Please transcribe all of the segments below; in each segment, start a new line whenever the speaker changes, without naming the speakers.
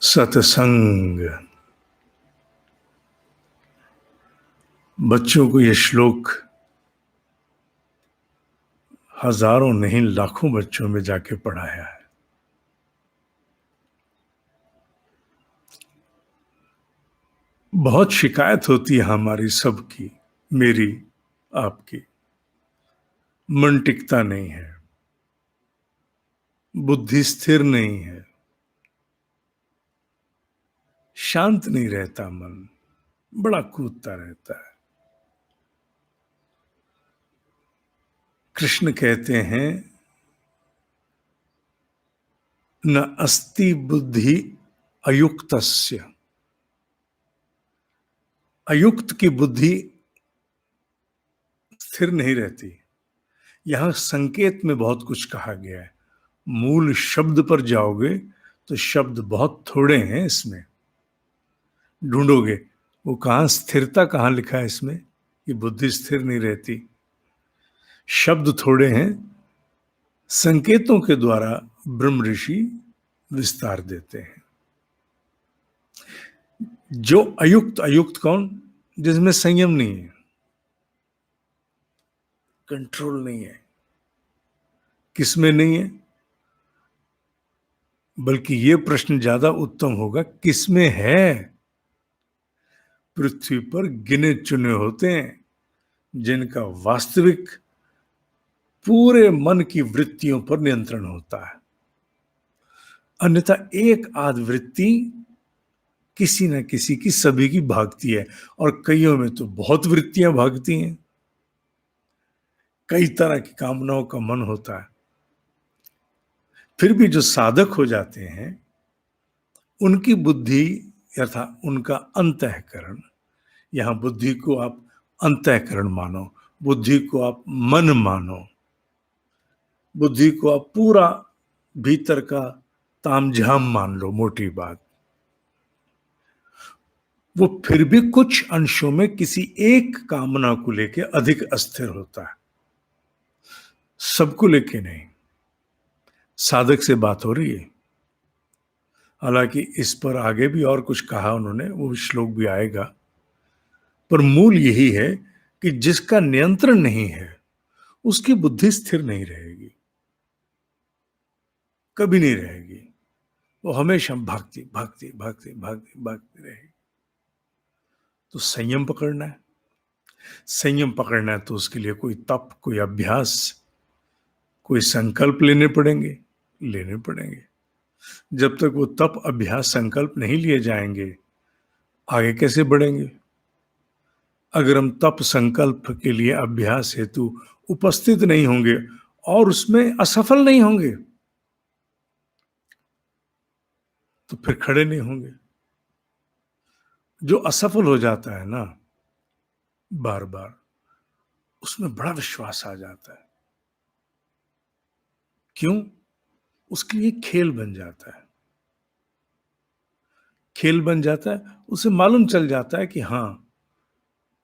सत्संग। बच्चों को ये श्लोक हजारों नहीं लाखों बच्चों में जाके पढ़ाया है। बहुत शिकायत होती है हमारी सबकी, मेरी, आपकी। मन टिकता नहीं है, बुद्धि स्थिर नहीं है, शांत नहीं रहता मन, बड़ा कूदता रहता है। कृष्ण कहते हैं, न अस्ति बुद्धि अयुक्तस्य। अयुक्त की बुद्धि स्थिर नहीं रहती। यहां संकेत में बहुत कुछ कहा गया है। मूल शब्द पर जाओगे तो शब्द बहुत थोड़े हैं, इसमें ढूंढोगे वो कहां स्थिरता कहां लिखा है इसमें कि बुद्धि स्थिर नहीं रहती। शब्द थोड़े हैं, संकेतों के द्वारा ब्रह्म ऋषि विस्तार देते हैं। जो अयुक्त, अयुक्त कौन? जिसमें संयम नहीं है, कंट्रोल नहीं है। किसमें नहीं है? बल्कि ये प्रश्न ज्यादा उत्तम होगा, किसमें है? पृथ्वी पर गिने चुने होते हैं जिनका वास्तविक पूरे मन की वृत्तियों पर नियंत्रण होता है। अन्यथा एक आध वृत्ति किसी न किसी की, सभी की भागती है। और कईयों में तो बहुत वृत्तियां भागती हैं, कई तरह की कामनाओं का मन होता है। फिर भी जो साधक हो जाते हैं, उनकी बुद्धि अर्थात उनका अंतःकरण, यहां बुद्धि को आप अंतःकरण मानो, बुद्धि को आप मन मानो, बुद्धि को आप पूरा भीतर का तामझाम मान लो, मोटी बात। वो फिर भी कुछ अंशों में किसी एक कामना को लेके अधिक अस्थिर होता है, सबको लेके नहीं। साधक से बात हो रही है। हालांकि इस पर आगे भी और कुछ कहा उन्होंने, वो श्लोक भी आएगा। पर मूल यही है कि जिसका नियंत्रण नहीं है उसकी बुद्धि स्थिर नहीं रहेगी, कभी नहीं रहेगी। वो हमेशा भागती भागती भागती भागती भागती रहेगी। तो संयम पकड़ना है। संयम पकड़ना है तो उसके लिए कोई तप, कोई अभ्यास, कोई संकल्प लेने पड़ेंगे। जब तक वो तप, अभ्यास, संकल्प नहीं लिए जाएंगे, आगे कैसे बढ़ेंगे? अगर हम तप, संकल्प के लिए अभ्यास हेतु उपस्थित नहीं होंगे और उसमें असफल नहीं होंगे तो फिर खड़े नहीं होंगे। जो असफल हो जाता है ना बार बार, उसमें बड़ा विश्वास आ जाता है। क्यों? उसके लिए खेल बन जाता है। खेल बन जाता है, उसे मालूम चल जाता है कि हाँ,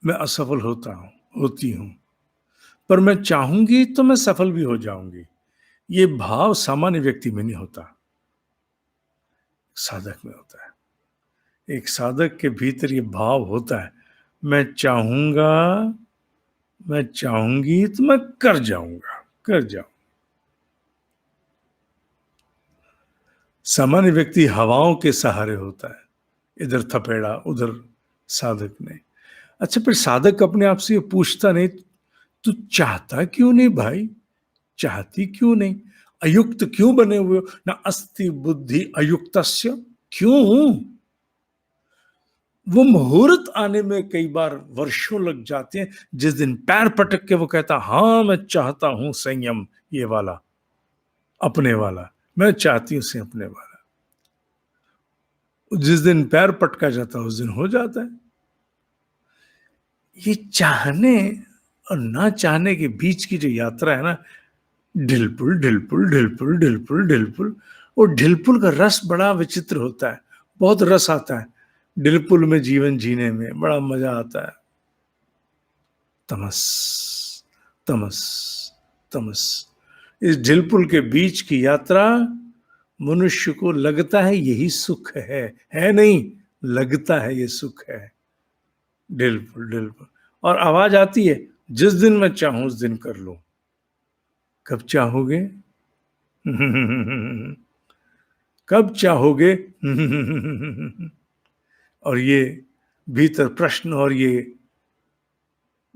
मैं असफल होती हूं, पर मैं चाहूंगी तो मैं सफल भी हो जाऊंगी। ये भाव सामान्य व्यक्ति में नहीं होता, साधक में होता है। एक साधक के भीतर ये भाव होता है, मैं चाहूंगा, मैं चाहूंगी तो मैं कर जाऊंगा, कर जाऊं। सामान्य व्यक्ति हवाओं के सहारे होता है, इधर थपेड़ा उधर साधक ने। अच्छा, फिर साधक अपने आप से ये पूछता नहीं, तू चाहता क्यों नहीं भाई? चाहती क्यों नहीं? अयुक्त क्यों बने हुए हो? ना अस्ति बुद्धि अयुक्तस्य। क्यों? वो मुहूर्त आने में कई बार वर्षों लग जाते हैं। जिस दिन पैर पटक के वो कहता, हाँ मैं चाहता हूं संयम, ये वाला, अपने वाला, मैं चाहती हूं से अपने वाला, जिस दिन पैर पटका जाता है उस दिन हो जाता है। ये चाहने और ना चाहने के बीच की जो यात्रा है ना, ढिलपुल ढिलपुल ढिलपुल ढिलपुल ढिलपुल, वो ढिलपुल का रस बड़ा विचित्र होता है, बहुत रस आता है ढिलपुल में। जीवन जीने में बड़ा मजा आता है। तमस, तमस, तमस, इस ढिलपुल के बीच की यात्रा मनुष्य को लगता है यही सुख है नहीं, लगता है ये सुख है। बिल्कुल बिल्कुल। और आवाज आती है, जिस दिन मैं चाहूं उस दिन कर लूं। कब चाहोगे? कब चाहोगे? और ये भीतर प्रश्न और ये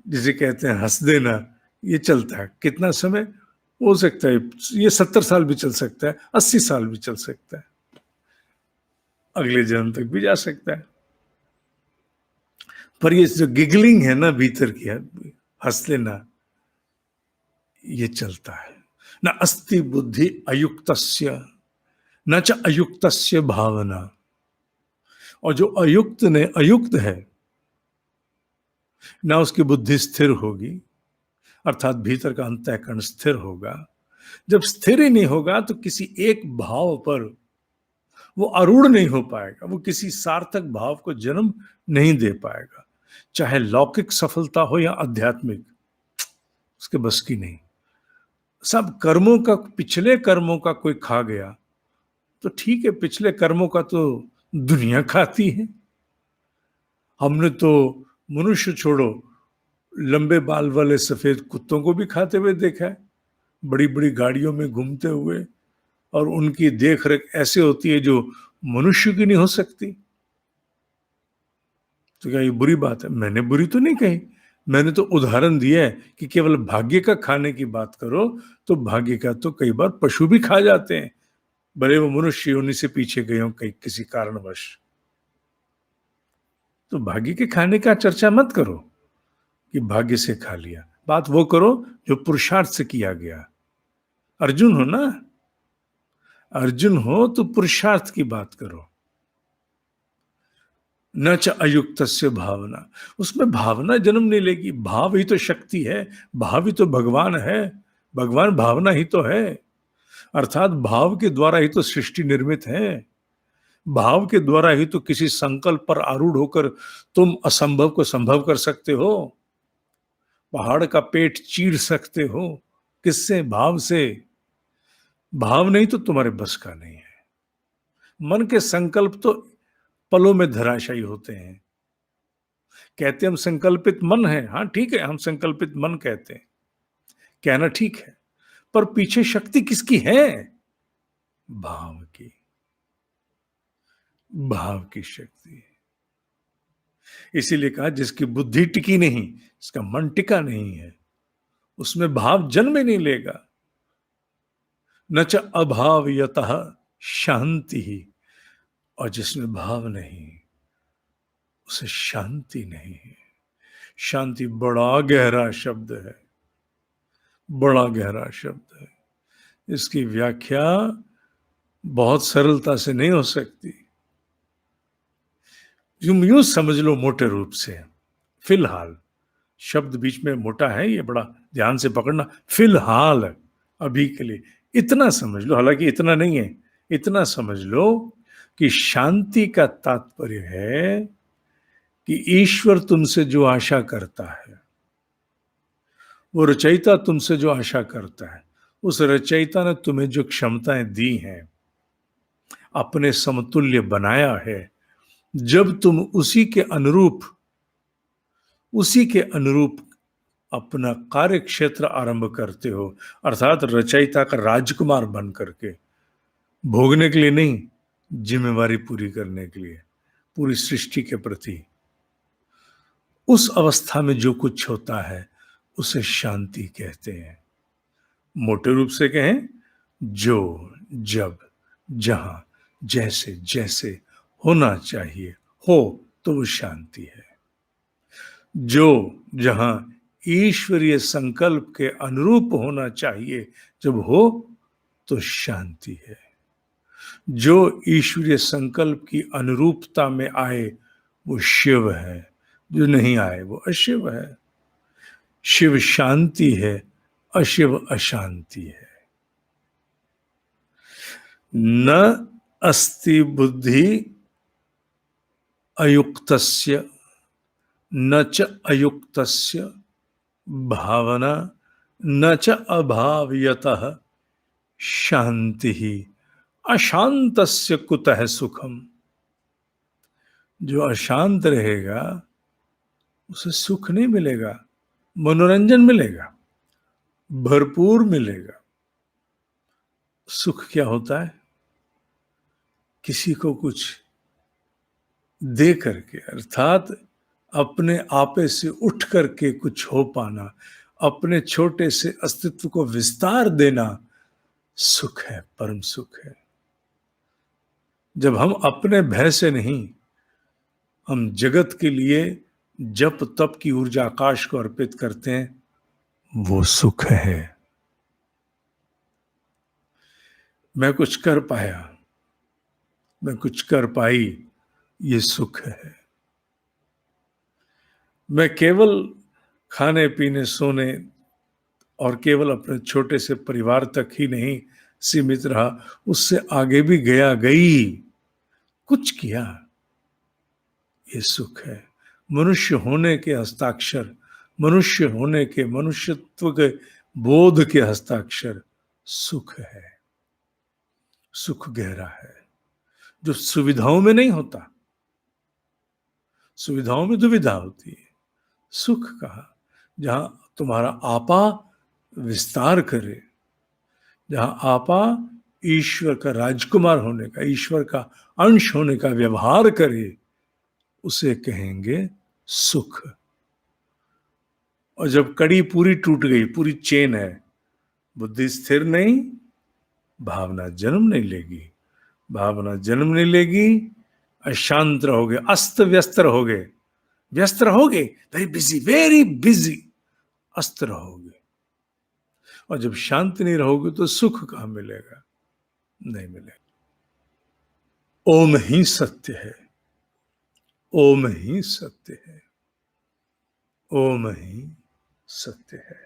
जिसे कहते हैं हंस देना, ये चलता है कितना समय? हो सकता है ये 70 साल भी चल सकता है, 80 साल भी चल सकता है, अगले जन्म तक भी जा सकता है। पर ये जो गिगलिंग है ना भीतर की, हंस लेना, ये चलता है। न अस्ति बुद्धि अयुक्तस्य न च अयुक्तस्य भावना। और जो अयुक्त है, ना उसकी बुद्धि स्थिर होगी, अर्थात भीतर का अंतःकरण स्थिर होगा। जब स्थिर ही नहीं होगा तो किसी एक भाव पर वो आरूढ़ नहीं हो पाएगा, वो किसी सार्थक भाव को जन्म नहीं दे पाएगा, चाहे लौकिक सफलता हो या आध्यात्मिक, उसके बस की नहीं। सब कर्मों का, पिछले कर्मों का कोई खा गया तो ठीक है, पिछले कर्मों का तो दुनिया खाती है। हमने तो, मनुष्य छोड़ो, लंबे बाल वाले सफेद कुत्तों को भी खाते हुए देखा है, बड़ी बड़ी गाड़ियों में घूमते हुए, और उनकी देख रेख ऐसे होती है जो मनुष्य की नहीं हो सकती। तो क्या ये बुरी बात है? मैंने बुरी तो नहीं कही, मैंने तो उदाहरण दिया है कि केवल भाग्य का खाने की बात करो तो भाग्य का तो कई बार पशु भी खा जाते हैं, भले वो मनुष्य योनि से पीछे गए हो कहीं किसी कारणवश। तो भाग्य के खाने का चर्चा मत करो कि भाग्य से खा लिया, बात वो करो जो पुरुषार्थ से किया गया। अर्जुन हो ना, अर्जुन हो तो पुरुषार्थ की बात करो। न च अयुक्तस्य भावना, उसमें भावना जन्म नहीं लेगी। भाव ही तो शक्ति है, भाव ही तो भगवान है, भगवान भावना ही तो है। अर्थात भाव के द्वारा ही तो सृष्टि निर्मित है, भाव के द्वारा ही तो किसी संकल्प पर आरूढ़ होकर तुम असंभव को संभव कर सकते हो, पहाड़ का पेट चीर सकते हो। किससे? भाव से। भाव नहीं तो तुम्हारे बस का नहीं है। मन के संकल्प तो पलों में धराशायी होते हैं। कहते हम संकल्पित मन है, हाँ ठीक है, हम संकल्पित मन कहते हैं, कहना ठीक है, पर पीछे शक्ति किसकी है? भाव की, भाव की शक्ति। इसीलिए कहा जिसकी बुद्धि टिकी नहीं, इसका मन टिका नहीं है, उसमें भाव जन्म ही नहीं लेगा। न च अभावयतः शांति ही, और जिसमें भाव नहीं उसे शांति नहीं है। शांति बड़ा गहरा शब्द है, बड़ा गहरा शब्द है। इसकी व्याख्या बहुत सरलता से नहीं हो सकती। यूं समझ लो मोटे रूप से, फिलहाल, शब्द बीच में मोटा है, ये बड़ा ध्यान से पकड़ना, फिलहाल, अभी के लिए इतना समझ लो, हालांकि इतना नहीं है, इतना समझ लो कि शांति का तात्पर्य है कि ईश्वर तुमसे जो आशा करता है, वो रचयिता तुमसे जो आशा करता है, उस रचयिता ने तुम्हें जो क्षमताएं दी हैं, अपने समतुल्य बनाया है, जब तुम उसी के अनुरूप अपना कार्य क्षेत्र आरंभ करते हो, अर्थात रचयिता का राजकुमार बन करके, भोगने के लिए नहीं, जिम्मेवारी पूरी करने के लिए, पूरी सृष्टि के प्रति, उस अवस्था में जो कुछ होता है उसे शांति कहते हैं। मोटे रूप से कहें, जो, जब, जहां, जैसे जैसे होना चाहिए हो तो वो शांति है। जो जहां ईश्वरीय संकल्प के अनुरूप होना चाहिए जब हो तो शांति है। जो ईश्वरीय संकल्प की अनुरूपता में आए वो शिव है, जो नहीं आए वो अशिव है। शिव शांति है, अशिव अशांति है। न अस्ति बुद्धि अयुक्तस्य न च अयुक्तस्य भावना न च अभावयतः शांति ही, अशांतस्य कुतः सुखम। जो अशांत रहेगा उसे सुख नहीं मिलेगा, मनोरंजन मिलेगा, भरपूर मिलेगा। सुख क्या होता है? किसी को कुछ दे करके, अर्थात अपने आपे से उठ करके कुछ हो पाना, अपने छोटे से अस्तित्व को विस्तार देना सुख है, परम सुख है। जब हम अपने भय से नहीं, हम जगत के लिए जप तप की ऊर्जा आकाश को अर्पित करते हैं, वो सुख है। मैं कुछ कर पाया, मैं कुछ कर पाई, ये सुख है। मैं केवल खाने पीने सोने और केवल अपने छोटे से परिवार तक ही नहीं सीमित रहा, उससे आगे भी गया, गई, कुछ किया, ये सुख है। मनुष्य होने के हस्ताक्षर, मनुष्य होने के, मनुष्यत्व के बोध के हस्ताक्षर सुख है। सुख गहरा है, जो सुविधाओं में नहीं होता। सुविधाओं में दुविधा होती है, सुख कहा जहां तुम्हारा आपा विस्तार करे, जहां आपा ईश्वर का राजकुमार होने का, ईश्वर का अंश होने का व्यवहार करे, उसे कहेंगे सुख। और जब कड़ी पूरी टूट गई, पूरी चेन है, बुद्धि स्थिर नहीं, भावना जन्म नहीं लेगी, भावना जन्म नहीं लेगी, अशांत रहोगे, अस्त व्यस्त रहोगे, व्यस्त रहोगे, वेरी बिजी, अस्त रहोगे। और जब शांत नहीं रहोगे तो सुख कहां मिलेगा? नहीं मिलेगा। ओम ही सत्य है, ओम ही सत्य है, ओम ही सत्य है।